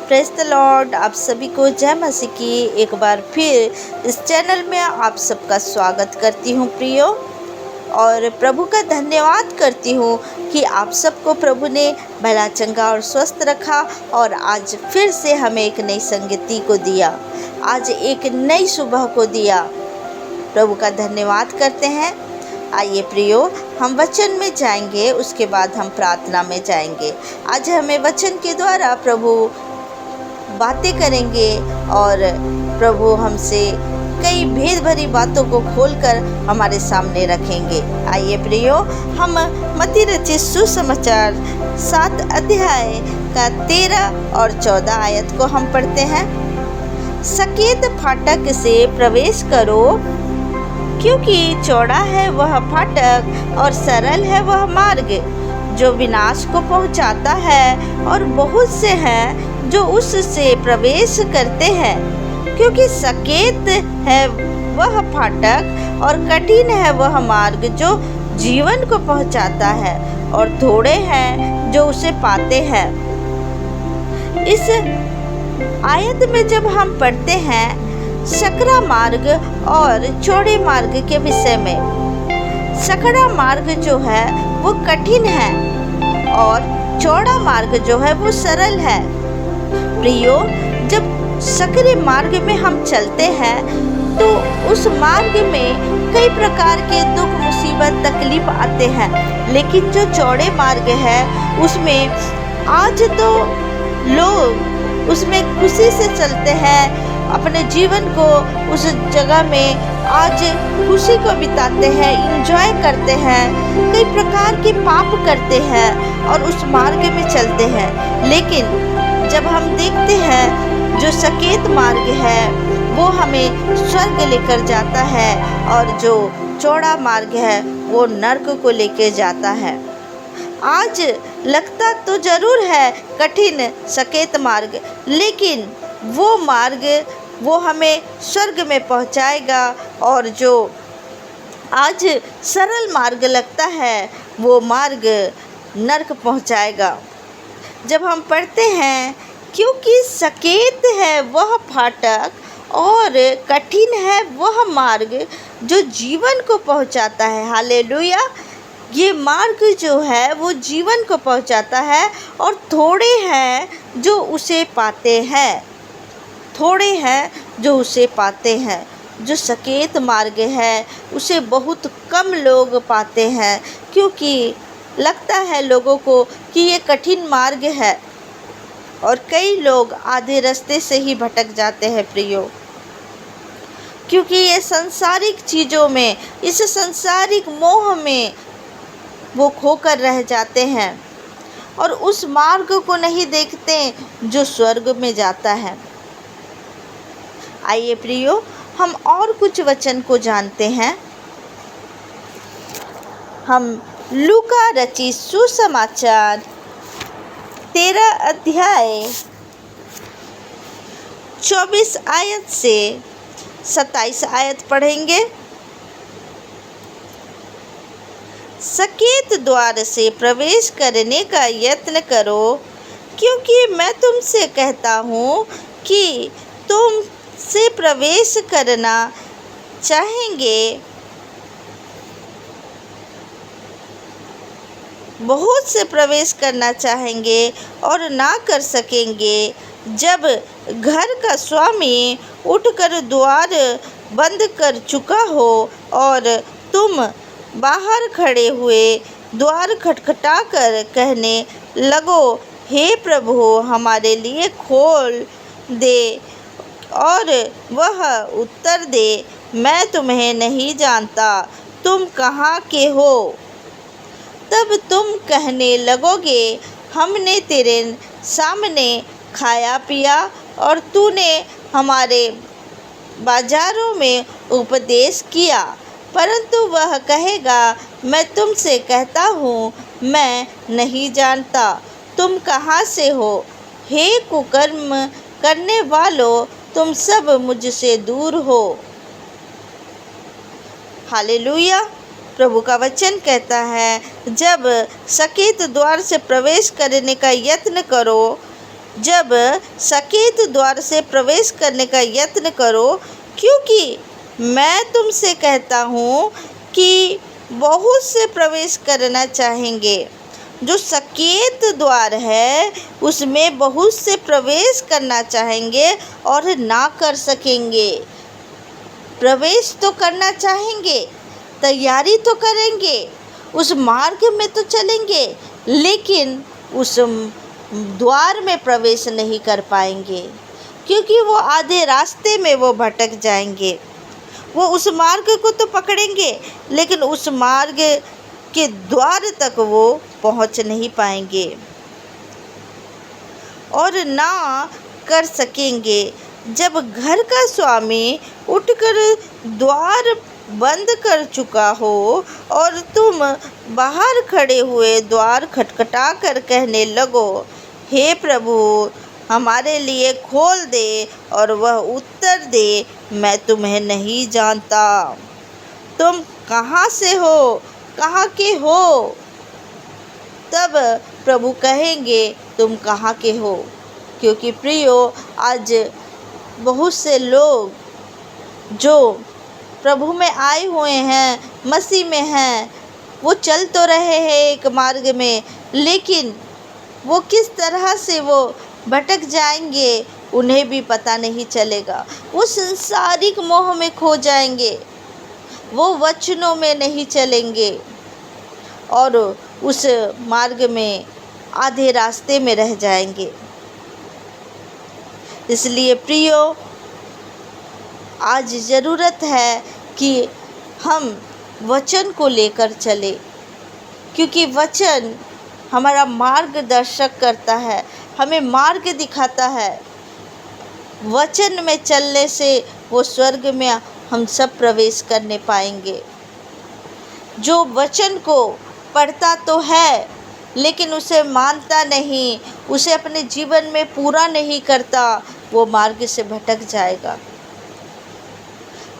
Praise the Lord. आप सभी को जय मसीह की एक बार फिर इस चैनल में आप सबका स्वागत करती हूँ प्रियो, और प्रभु का धन्यवाद करती हूँ कि आप सबको प्रभु ने भला चंगा और स्वस्थ रखा और आज फिर से हमें एक नई संगति को दिया, आज एक नई सुबह को दिया। प्रभु का धन्यवाद करते हैं। आइए प्रियो, हम वचन में जाएंगे, उसके बाद हम प्रार्थना में जाएंगे। आज हमें वचन के द्वारा प्रभु बातें करेंगे और प्रभु हमसे कई भेद भरी बातों को खोलकर हमारे सामने रखेंगे। आइए प्रियो, हम मत्ती रचित सुसमाचार 7 अध्याय का 13 और 14 आयत को हम पढ़ते हैं। सकेत फाटक से प्रवेश करो, क्योंकि चौड़ा है वह फाटक और सरल है वह मार्ग जो विनाश को पहुंचाता है, और बहुत से हैं जो उससे प्रवेश करते हैं। क्योंकि सकेत है वह फाटक और कठिन है वह मार्ग जो जीवन को पहुंचाता है, और थोड़े हैं जो उसे पाते हैं। इस आयत में जब हम पढ़ते हैं सकरा मार्ग और चौड़े मार्ग के विषय में, सकरा मार्ग जो है वो कठिन है और चौड़ा मार्ग जो है वो सरल है। प्रियो, जब सकरे मार्ग में हम चलते हैं तो उस मार्ग में कई प्रकार के दुख मुसीबत तकलीफ आते हैं, लेकिन जो चौड़े मार्ग है उसमें आज तो लोग उसमें खुशी से चलते हैं, अपने जीवन को उस जगह में आज खुशी को बिताते हैं, एंजॉय करते हैं, कई प्रकार के पाप करते हैं और उस मार्ग में चलते हैं। लेकिन जब हम देखते हैं जो सकेत मार्ग है वो हमें स्वर्ग लेकर जाता है, और जो चौड़ा मार्ग है वो नर्क को लेकर जाता है। आज लगता तो जरूर है कठिन सकेत मार्ग, लेकिन वो मार्ग वो हमें स्वर्ग में पहुंचाएगा, और जो आज सरल मार्ग लगता है वो मार्ग नर्क पहुंचाएगा। जब हम पढ़ते हैं क्योंकि सकेत है वह फाटक और कठिन है वह मार्ग जो जीवन को पहुंचाता है, हालेलुया। ये मार्ग जो है वो जीवन को पहुंचाता है, और थोड़े हैं जो उसे पाते हैं, थोड़े हैं जो उसे पाते हैं। जो सकेत मार्ग है उसे बहुत कम लोग पाते हैं, क्योंकि लगता है लोगों को कि ये कठिन मार्ग है, और कई लोग आधे रास्ते से ही भटक जाते हैं प्रियो, क्योंकि ये सांसारिक चीज़ों में, इस सांसारिक मोह में वो खोकर रह जाते हैं और उस मार्ग को नहीं देखते जो स्वर्ग में जाता है। आइए प्रियो, हम और कुछ वचन को जानते हैं। हम लूका रचित सुसमाचार 13 अध्याय 24 आयत से 27 आयत पढ़ेंगे। सकेत द्वार से प्रवेश करने का यत्न करो, क्योंकि मैं तुमसे कहता हूँ कि तुम से प्रवेश करना चाहेंगे, बहुत से प्रवेश करना चाहेंगे और ना कर सकेंगे। जब घर का स्वामी उठकर द्वार बंद कर चुका हो और तुम बाहर खड़े हुए द्वार खटखटाकर कहने लगो, हे प्रभु हमारे लिए खोल दे, और वह उत्तर दे, मैं तुम्हें नहीं जानता, तुम कहाँ के हो। तब तुम कहने लगोगे, हमने तेरे सामने खाया पिया और तूने हमारे बाजारों में उपदेश किया। परंतु वह कहेगा, मैं तुमसे कहता हूँ, मैं नहीं जानता, तुम कहाँ से हो। हे कुकर्म करने वालों, तुम सब मुझसे दूर हो। हालेलुया। प्रभु का वचन कहता है, जब सकेत द्वार से प्रवेश करने का यत्न करो, जब सकेत द्वार से प्रवेश करने का यत्न करो, क्योंकि मैं तुमसे कहता हूँ कि बहुत से प्रवेश करना चाहेंगे। जो सकेत द्वार है उसमें बहुत से प्रवेश करना चाहेंगे और ना कर सकेंगे। प्रवेश तो करना चाहेंगे, तैयारी तो करेंगे, उस मार्ग में तो चलेंगे, लेकिन उस द्वार में प्रवेश नहीं कर पाएंगे, क्योंकि वो आधे रास्ते में वो भटक जाएंगे। वो उस मार्ग को तो पकड़ेंगे, लेकिन उस मार्ग के द्वार तक वो पहुंच नहीं पाएंगे और ना कर सकेंगे। जब घर का स्वामी उठकर द्वार बंद कर चुका हो और तुम बाहर खड़े हुए द्वार खटखटा कर कहने लगो, हे प्रभु, हमारे लिए खोल दे, और वह उत्तर दे, मैं तुम्हें नहीं जानता, तुम कहाँ से हो, कहाँ के हो? तब प्रभु कहेंगे, तुम कहाँ के हो? क्योंकि प्रियो, आज बहुत से लोग जो प्रभु में आए हुए हैं, मसीह में हैं, वो चल तो रहे हैं एक मार्ग में, लेकिन वो किस तरह से वो भटक जाएंगे उन्हें भी पता नहीं चलेगा। वो संसारिक मोह में खो जाएंगे, वो वचनों में नहीं चलेंगे और उस मार्ग में आधे रास्ते में रह जाएंगे। इसलिए प्रियो, आज ज़रूरत है कि हम वचन को लेकर चले, क्योंकि वचन हमारा मार्गदर्शक करता है, हमें मार्ग दिखाता है। वचन में चलने से वो स्वर्ग में हम सब प्रवेश करने पाएंगे। जो वचन को पढ़ता तो है लेकिन उसे मानता नहीं, उसे अपने जीवन में पूरा नहीं करता, वो मार्ग से भटक जाएगा।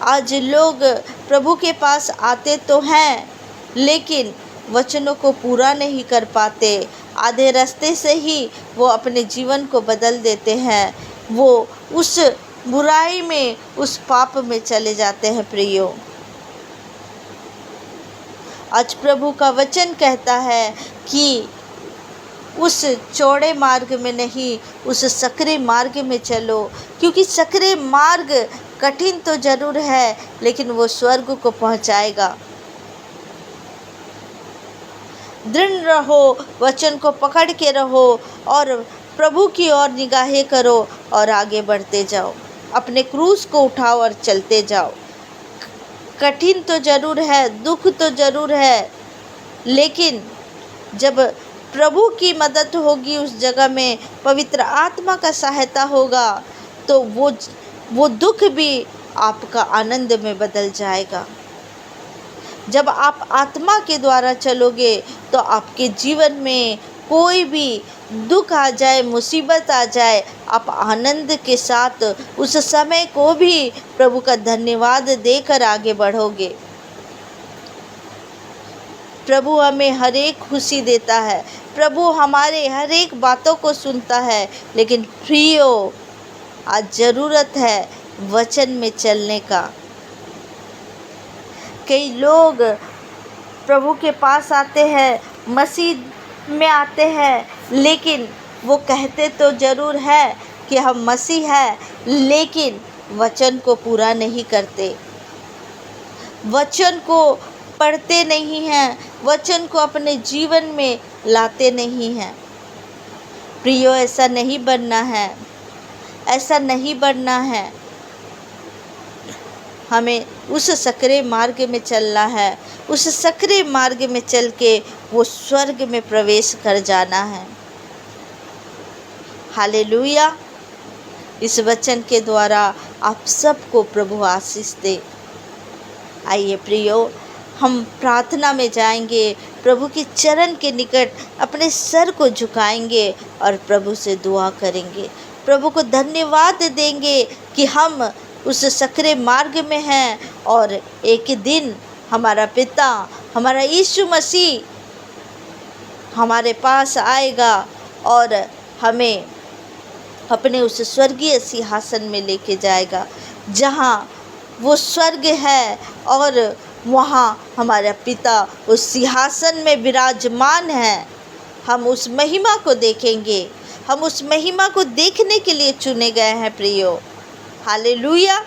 आज लोग प्रभु के पास आते तो हैं लेकिन वचनों को पूरा नहीं कर पाते। आधे रास्ते से ही वो अपने जीवन को बदल देते हैं, वो उस बुराई में, उस पाप में चले जाते हैं। प्रियो, आज प्रभु का वचन कहता है कि उस चौड़े मार्ग में नहीं, उस सकरे मार्ग में चलो, क्योंकि सकरे मार्ग कठिन तो जरूर है लेकिन वो स्वर्ग को पहुंचाएगा। दृढ़ रहो, वचन को पकड़ के रहो और प्रभु की ओर निगाहें करो और आगे बढ़ते जाओ। अपने क्रूस को उठाओ और चलते जाओ। कठिन तो ज़रूर है, दुख तो ज़रूर है, लेकिन जब प्रभु की मदद होगी उस जगह में, पवित्र आत्मा का सहायता होगा, तो वो दुख भी आपका आनंद में बदल जाएगा। जब आप आत्मा के द्वारा चलोगे तो आपके जीवन में कोई भी दुख आ जाए, मुसीबत आ जाए, आप आनंद के साथ उस समय को भी प्रभु का धन्यवाद देकर आगे बढ़ोगे। प्रभु हमें हर एक खुशी देता है, प्रभु हमारे हर एक बातों को सुनता है, लेकिन प्रियो, आज ज़रूरत है वचन में चलने का। कई लोग प्रभु के पास आते हैं, मसीह में आते हैं, लेकिन वो कहते तो ज़रूर है कि हम मसीह हैं, लेकिन वचन को पूरा नहीं करते, वचन को पढ़ते नहीं हैं, वचन को अपने जीवन में लाते नहीं हैं। प्रियो, ऐसा नहीं बनना है, ऐसा नहीं बनना है। हमें उस सकरे मार्ग में चलना है, उस सकरे मार्ग में चल के वो स्वर्ग में प्रवेश कर जाना है। हालेलुया। इस वचन के द्वारा आप सबको प्रभु आशीष दे। आइए प्रियो, हम प्रार्थना में जाएंगे, प्रभु के चरण के निकट अपने सर को झुकाएंगे और प्रभु से दुआ करेंगे। प्रभु को धन्यवाद देंगे कि हम उस सकरे मार्ग में हैं और एक दिन हमारा पिता, हमारा यीशु मसीह हमारे पास आएगा और हमें अपने उस स्वर्गीय सिंहासन में लेके जाएगा, जहाँ वो स्वर्ग है और वहाँ हमारा पिता उस सिंहासन में विराजमान है। हम उस महिमा को देखेंगे, हम उस महिमा को देखने के लिए चुने गए हैं प्रियो। हालेलुया।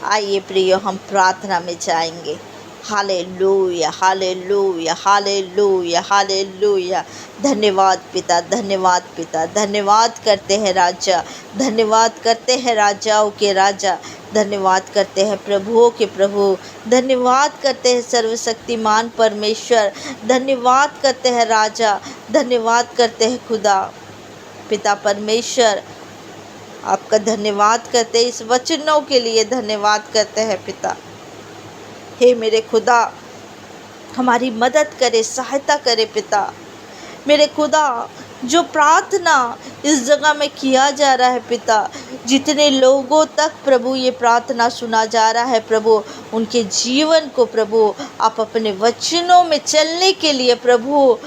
आइए प्रियो, हम प्रार्थना में जाएंगे। Hallelujah, hallelujah, hallelujah, hallelujah. धन्यवाद पिता, धन्यवाद पिता, धन्यवाद करते हैं राजा, धन्यवाद करते हैं राजाओं के राजा, धन्यवाद करते हैं प्रभुओं के प्रभु, धन्यवाद करते हैं सर्वशक्तिमान परमेश्वर, धन्यवाद करते हैं राजा, धन्यवाद करते हैं खुदा पिता परमेश्वर। आपका धन्यवाद करते हैं, इस वचनों के लिए धन्यवाद करते हैं पिता। हे मेरे खुदा, हमारी मदद करे, सहायता करे पिता। मेरे खुदा, जो प्रार्थना इस जगह में किया जा रहा है पिता, जितने लोगों तक प्रभु ये प्रार्थना सुना जा रहा है प्रभु, उनके जीवन को प्रभु आप अपने वचनों में चलने के लिए प्रभु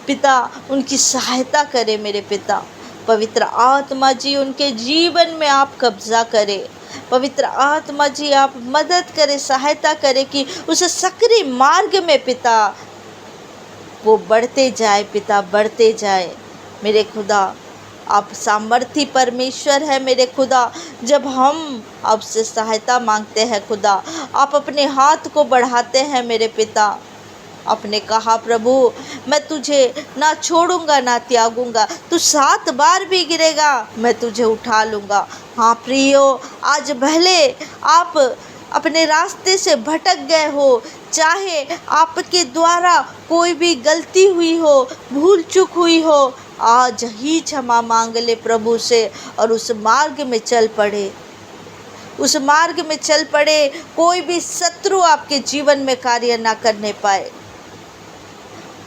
पिता उनकी सहायता करें मेरे पिता। पवित्र आत्मा जी उनके जीवन में आप कब्जा करें, पवित्र आत्मा जी आप मदद करें, सहायता करें कि उस सक्रिय मार्ग में पिता वो बढ़ते जाए पिता, बढ़ते जाए मेरे खुदा। आप सामर्थी परमेश्वर है मेरे खुदा। जब हम आपसे सहायता मांगते हैं खुदा, आप अपने हाथ को बढ़ाते हैं मेरे पिता। आपने कहा प्रभु, मैं तुझे ना छोड़ूंगा ना त्यागूंगा, तू 7 बार भी गिरेगा मैं तुझे उठा लूँगा। हाँ प्रियो, आज भले आप अपने रास्ते से भटक गए हो, चाहे आपके द्वारा कोई भी गलती हुई हो, भूल चूक हुई हो, आज ही क्षमा मांग ले प्रभु से और उस मार्ग में चल पड़े, उस मार्ग में चल पड़े। कोई भी शत्रु आपके जीवन में कार्य ना करने पाए।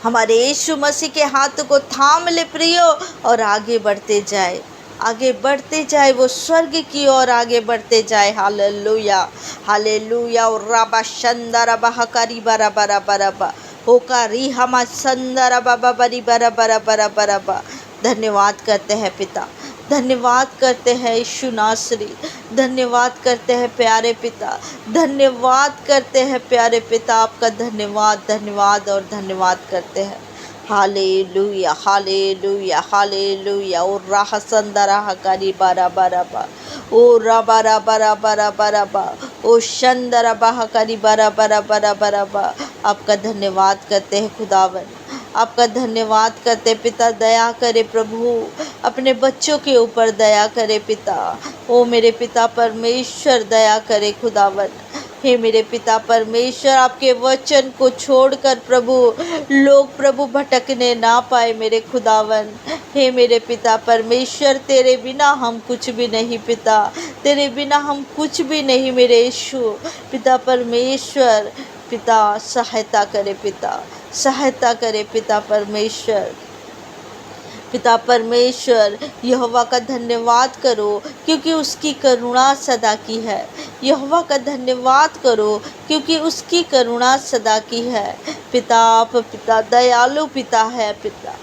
हमारे यीशु मसीह के हाथ को थाम ले प्रियो और आगे बढ़ते जाए, आगे बढ़ते जाए, वो स्वर्ग की ओर आगे बढ़ते जाए। Hallelujah, hallelujah. और राबा शंदरा बहकारी बरा बरा बरा बा होकारी हमा संदरा बाबा बरी बरा बरा बरा बरा बा। धन्यवाद करते हैं पिता, धन्यवाद करते हैं यीशु नासरी, धन्यवाद करते हैं प्यारे पिता, धन्यवाद करते हैं प्यारे पिता। आपका धन्यवाद, धन्यवाद और धन्यवाद करते हैं। Hallelujah, hallelujah, hallelujah. ओ राह संदरा हकारी बारा बारा बा, ओ रा बारा बारा बारा बारा बा, ओ शंदरा बाहकारी बारा बारा बारा बारा बा। आपका धन्यवाद करते हैं खुदावन, आपका धन्यवाद करते पिता। दया करे प्रभु, अपने बच्चों के ऊपर दया करे पिता। ओ मेरे पिता परमेश्वर, दया करे खुदावन। हे मेरे पिता परमेश्वर, आपके वचन को छोड़कर प्रभु लोग प्रभु भटकने ना पाए मेरे खुदावन। हे मेरे पिता परमेश्वर, तेरे बिना हम कुछ भी नहीं पिता, तेरे बिना हम कुछ भी नहीं मेरे यीशु पिता परमेश्वर। पिता सहायता करे पिता, सहायता करे पिता परमेश्वर। पिता परमेश्वर, यहोवा का धन्यवाद करो क्योंकि उसकी करुणा सदा की है। यहोवा का धन्यवाद करो क्योंकि उसकी करुणा सदा की है। पिता, आप पिता दयालु पिता है पिता,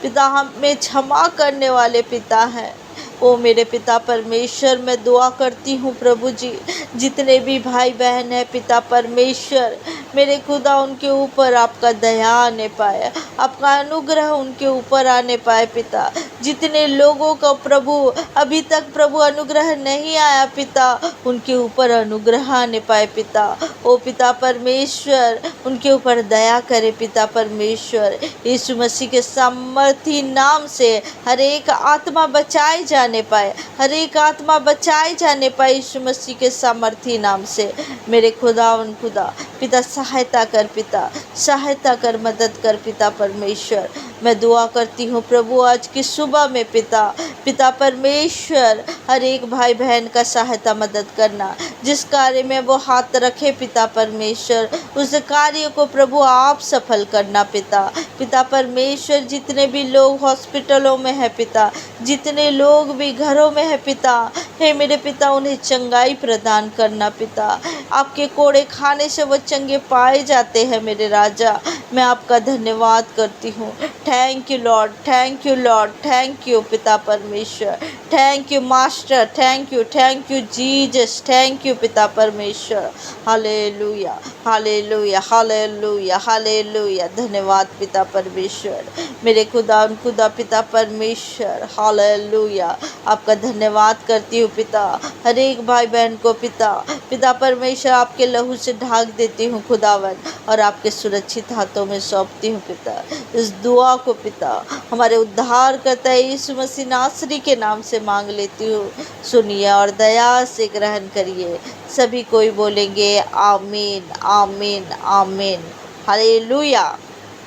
पिता हमें क्षमा करने वाले पिता हैं। ओ मेरे पिता परमेश्वर, मैं दुआ करती हूँ प्रभु जी, जितने भी भाई बहन हैं पिता परमेश्वर, मेरे खुदा उनके ऊपर आपका दया आने पाए, आपका अनुग्रह उनके ऊपर आने पाए पिता। जितने लोगों का प्रभु अभी तक प्रभु अनुग्रह नहीं आया पिता, उनके ऊपर अनुग्रह आने पाए पिता। ओ पिता परमेश्वर, उनके ऊपर दया करे पिता परमेश्वर। यीशु मसीह के सामर्थी नाम से हर एक आत्मा बचाई जाने पाए, हर एक आत्मा बचाई जाने पाए यीशु मसीह के सामर्थी नाम से। मेरे खुदा उन खुदा पिता सहायता कर पिता, सहायता कर, मदद कर पिता परमेश्वर। मैं दुआ करती हूँ प्रभु आज की सुबह में पिता, पिता परमेश्वर, हर एक भाई बहन का सहायता मदद करना, जिस कार्य में वो हाथ रखे पिता परमेश्वर, उस कार्य को प्रभु आप सफल करना पिता। पिता परमेश्वर, जितने भी लोग हॉस्पिटलों में है पिता, जितने लोग भी घरों में है पिता, हे मेरे पिता उन्हें चंगाई प्रदान करना पिता। आपके कोड़े खाने से वो चंगे पाए जाते हैं मेरे राजा। मैं आपका धन्यवाद करती हूँ। Thank you Lord, thank you Lord, thank you पिता परमेश्वर, thank you master, thank you Jesus, thank you पिता परमेश्वर। Hallelujah, hallelujah, hallelujah, hallelujah. धन्यवाद पिता परमेश्वर, मेरे खुदा पिता परमेश्वर। हालेलुया, आपका धन्यवाद करती हूँ पिता। हर एक भाई बहन को पिता परमेश्वर आपके लहू से ढाक देती हूँ खुदावन, और आपके सुरक्षित हाथों में सौंपती हूँ पिता। इस दुआ को पिता हमारे उद्धार करता है यीशु मसीह नासरी के नाम से मांग लेती हूँ। सुनिए और दया से ग्रहण करिए। सभी कोई बोलेंगे आमीन, आमीन, आमीन। Hallelujah,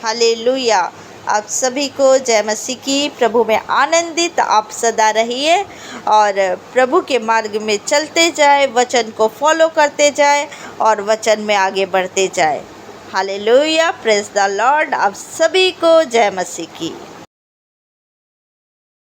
hallelujah. आप सभी को जय मसीह की। प्रभु में आनंदित आप सदा रहिए और प्रभु के मार्ग में चलते जाए, वचन को फॉलो करते जाए और वचन में आगे बढ़ते जाए। Hallelujah, praise the Lord. आप सभी को जय मसीह की।